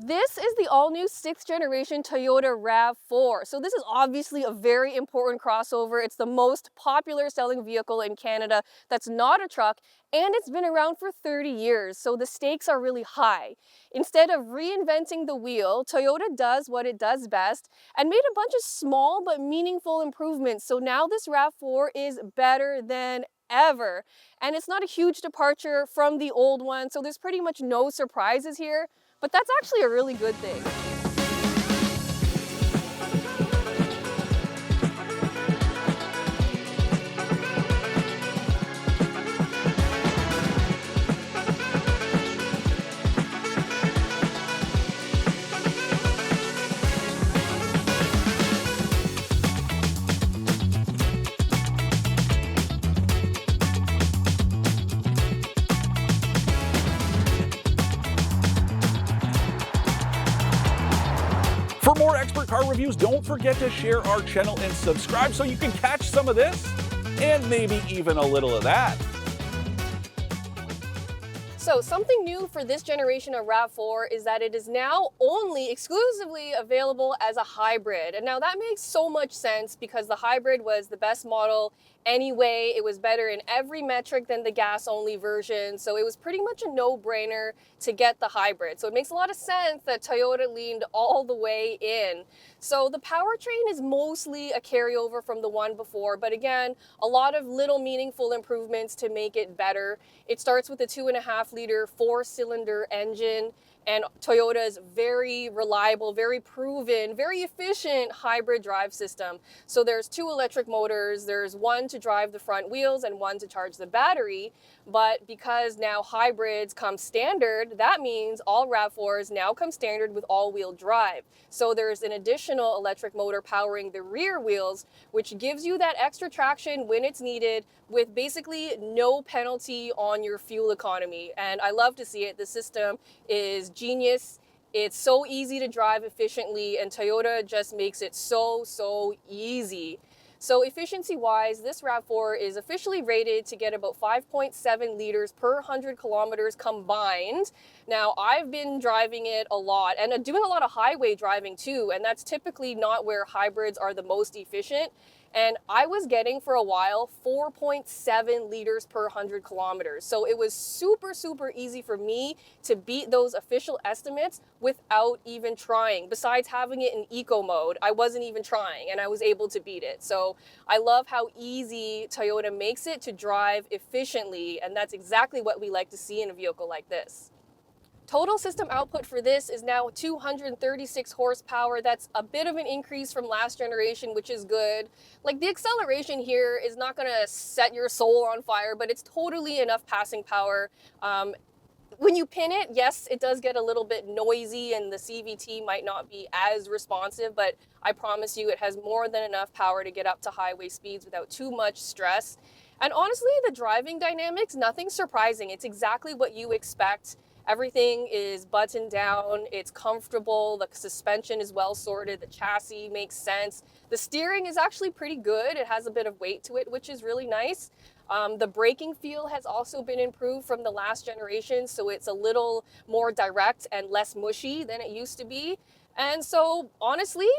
This is the all-new 6th generation Toyota RAV4. So this is obviously a very important crossover. It's the most popular selling vehicle in Canada that's not a truck, and it's been around for 30 years, so the stakes are really high. Instead of reinventing the wheel, Toyota does what it does best and made a bunch of small but meaningful improvements. So now this RAV4 is better than ever. And it's not a huge departure from the old one, so there's pretty much no surprises here. But that's actually a really good thing. For more expert car reviews, don't forget to share our channel and subscribe so you can catch some of this and maybe even a little of that. So something new for this generation of RAV4 is that it is now only exclusively available as a hybrid. And now that makes so much sense because the hybrid was the best model anyway. It was better in every metric than the gas-only version. So it was pretty much a no-brainer to get the hybrid. So it makes a lot of sense that Toyota leaned all the way in. So the powertrain is mostly a carryover from the one before, but again, a lot of little meaningful improvements to make it better. It starts with a 2.5-liter 4-cylinder engine, and Toyota's very reliable, very proven, very efficient hybrid drive system. So there's 2 electric motors, there's one to drive the front wheels and one to charge the battery. But because now hybrids come standard, that means all RAV4s now come standard with all-wheel drive. So there's an additional electric motor powering the rear wheels, which gives you that extra traction when it's needed with basically no penalty on your fuel economy. And I love to see it. The system is genius. It's so easy to drive efficiently, and Toyota just makes it so easy. So efficiency-wise, this RAV4 is officially rated to get about 5.7 liters per 100 kilometers combined. Now, I've been driving it a lot and doing a lot of highway driving too, and that's typically not where hybrids are the most efficient. And I was getting for a while 4.7 liters per 100 kilometers. So it was super easy for me to beat those official estimates without even trying. Besides having it in eco mode, I wasn't even trying and I was able to beat it. So I love how easy Toyota makes it to drive efficiently, and that's exactly what we like to see in a vehicle like this. Total system output for this is now 236 horsepower. That's a bit of an increase from last generation, which is good. Like, the acceleration here is not gonna set your soul on fire, but it's totally enough passing power. When you pin it, yes, it does get a little bit noisy and the CVT might not be as responsive, but I promise you it has more than enough power to get up to highway speeds without too much stress. And honestly, the driving dynamics, nothing surprising. It's exactly what you expect. Everything is buttoned down, it's comfortable, the suspension is well sorted, the chassis makes sense. The steering is actually pretty good. It has a bit of weight to it, which is really nice. The braking feel has also been improved from the last generation, so it's a little more direct and less mushy than it used to be. And so honestly,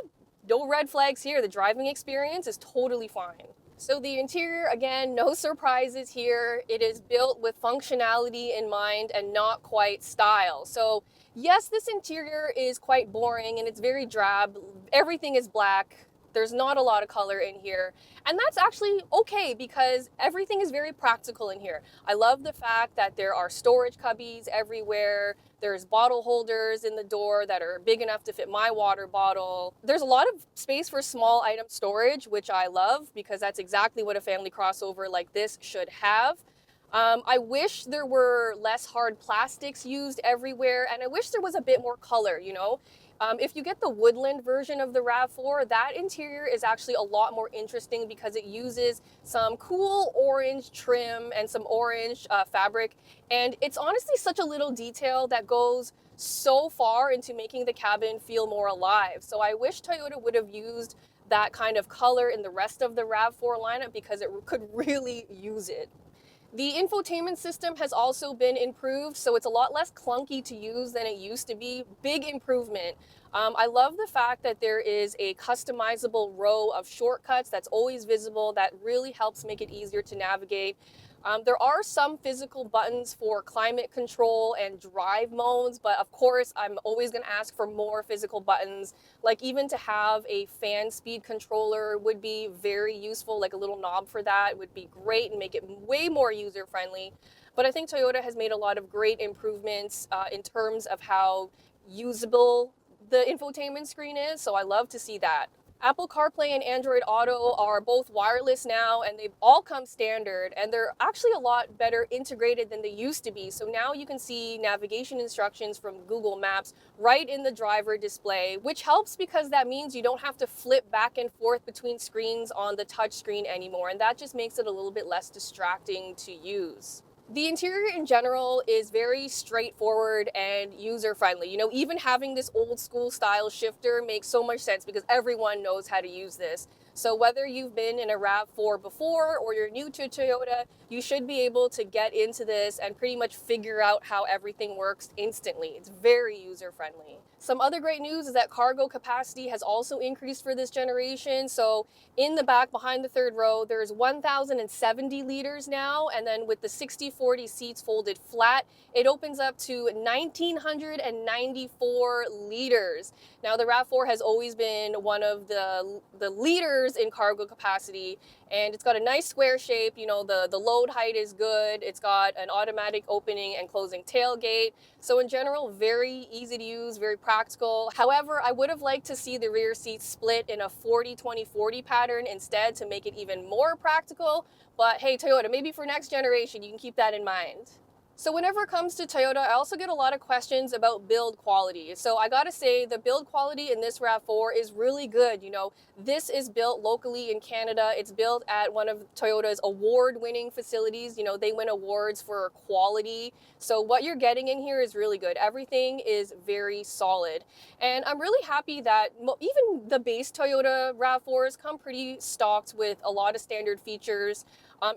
no red flags here. The driving experience is totally fine. So the interior, again, no surprises here. It is built with functionality in mind and not quite style. So yes, this interior is quite boring and it's very drab. Everything is black. There's not a lot of color in here. And that's actually okay because everything is very practical in here. I love the fact that there are storage cubbies everywhere. There's bottle holders in the door that are big enough to fit my water bottle. There's a lot of space for small item storage, which I love because that's exactly what a family crossover like this should have. I wish there were less hard plastics used everywhere, and I wish there was a bit more color, you know? If you get the woodland version of the RAV4, that interior is actually a lot more interesting because it uses some cool orange trim and some orange fabric. And it's honestly such a little detail that goes so far into making the cabin feel more alive. So I wish Toyota would have used that kind of color in the rest of the RAV4 lineup because it could really use it. The infotainment system has also been improved, so it's a lot less clunky to use than it used to be. Big improvement. I love the fact that there is a customizable row of shortcuts that's always visible that really helps make it easier to navigate. There are some physical buttons for climate control and drive modes, but of course, I'm always going to ask for more physical buttons. Like even to have a fan speed controller would be very useful, like a little knob for that would be great and make it way more user friendly. But I think Toyota has made a lot of great improvements in terms of how usable the infotainment screen is, so I love to see that. Apple CarPlay and Android Auto are both wireless now, and they've all come standard, and they're actually a lot better integrated than they used to be. So now you can see navigation instructions from Google Maps right in the driver display, which helps because that means you don't have to flip back and forth between screens on the touch screen anymore, and that just makes it a little bit less distracting to use. The interior in general is very straightforward and user-friendly. You know, even having this old school style shifter makes so much sense because everyone knows how to use this. So whether you've been in a RAV4 before or you're new to Toyota, you should be able to get into this and pretty much figure out how everything works instantly. It's very user-friendly. Some other great news is that cargo capacity has also increased for this generation. So in the back behind the third row, there's 1,070 liters now, and then with the 60/40 seats folded flat, it opens up to 1,994 liters. Now the RAV4 has always been one of the leaders in cargo capacity, and it's got a nice square shape. You know, the load height is good. It's got an automatic opening and closing tailgate. So in general, very easy to use, very practical. However, I would have liked to see the rear seats split in a 40-20-40 pattern instead to make it even more practical. But hey, Toyota, maybe for next generation, you can keep that in mind. So whenever it comes to Toyota, I also get a lot of questions about build quality. So I gotta say, the build quality in this RAV4 is really good. You know, this is built locally in Canada. It's built at one of Toyota's award-winning facilities. You know, they win awards for quality. So what you're getting in here is really good. Everything is very solid. And I'm really happy that even the base Toyota RAV4s come pretty stocked with a lot of standard features.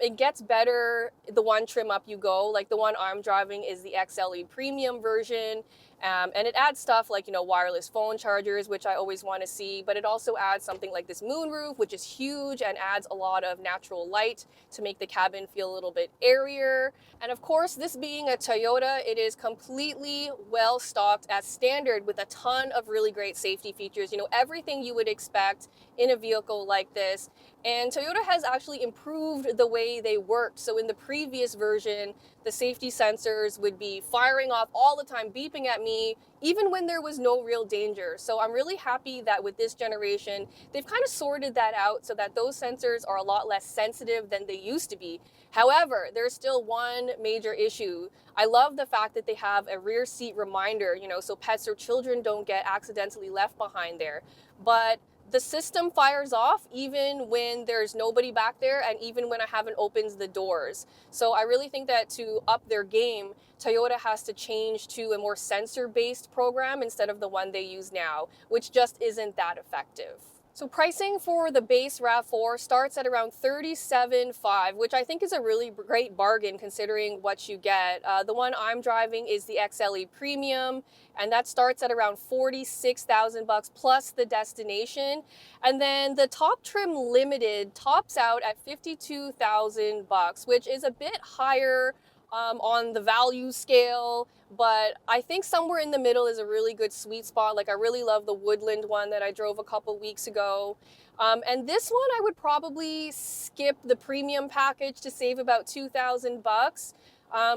It gets better the one trim up you go. Like the one I'm driving is the XLE Premium version. And it adds stuff like, you know, wireless phone chargers, which I always want to see, but it also adds something like this moonroof, which is huge and adds a lot of natural light to make the cabin feel a little bit airier. And of course, this being a Toyota, it is completely well stocked as standard with a ton of really great safety features, you know, everything you would expect in a vehicle like this. And Toyota has actually improved the way they worked. So in the previous version, the safety sensors would be firing off all the time, beeping at me, even when there was no real danger. So I'm really happy that with this generation, they've kind of sorted that out so that those sensors are a lot less sensitive than they used to be. However, there's still one major issue. I love the fact that they have a rear seat reminder, you know, so pets or children don't get accidentally left behind there. But the system fires off even when there's nobody back there and even when I haven't opened the doors. So I really think that to up their game, Toyota has to change to a more sensor-based program instead of the one they use now, which just isn't that effective. So pricing for the base RAV4 starts at around $37,500, which I think is a really great bargain considering what you get. The one I'm driving is the XLE Premium, and that starts at around $46,000 plus the destination. And then the top trim limited tops out at $52,000, which is a bit higher on the value scale, but I think somewhere in the middle is a really good sweet spot. Like I really love the Woodland one that I drove a couple weeks ago. And this one I would probably skip the premium package to save about $2,000.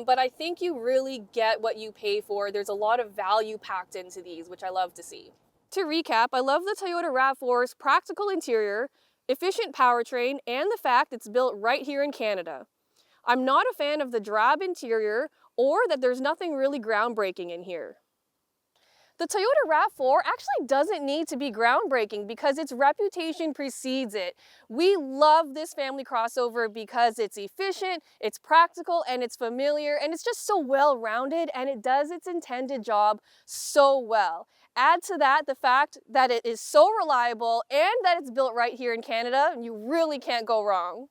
But I think you really get what you pay for. There's a lot of value packed into these, which I love to see. To recap, I love the Toyota RAV4's practical interior, efficient powertrain, and the fact it's built right here in Canada. I'm not a fan of the drab interior or that there's nothing really groundbreaking in here. The Toyota RAV4 actually doesn't need to be groundbreaking because its reputation precedes it. We love this family crossover because it's efficient, it's practical, and it's familiar, and it's just so well-rounded, and it does its intended job so well. Add to that the fact that it is so reliable and that it's built right here in Canada, and you really can't go wrong.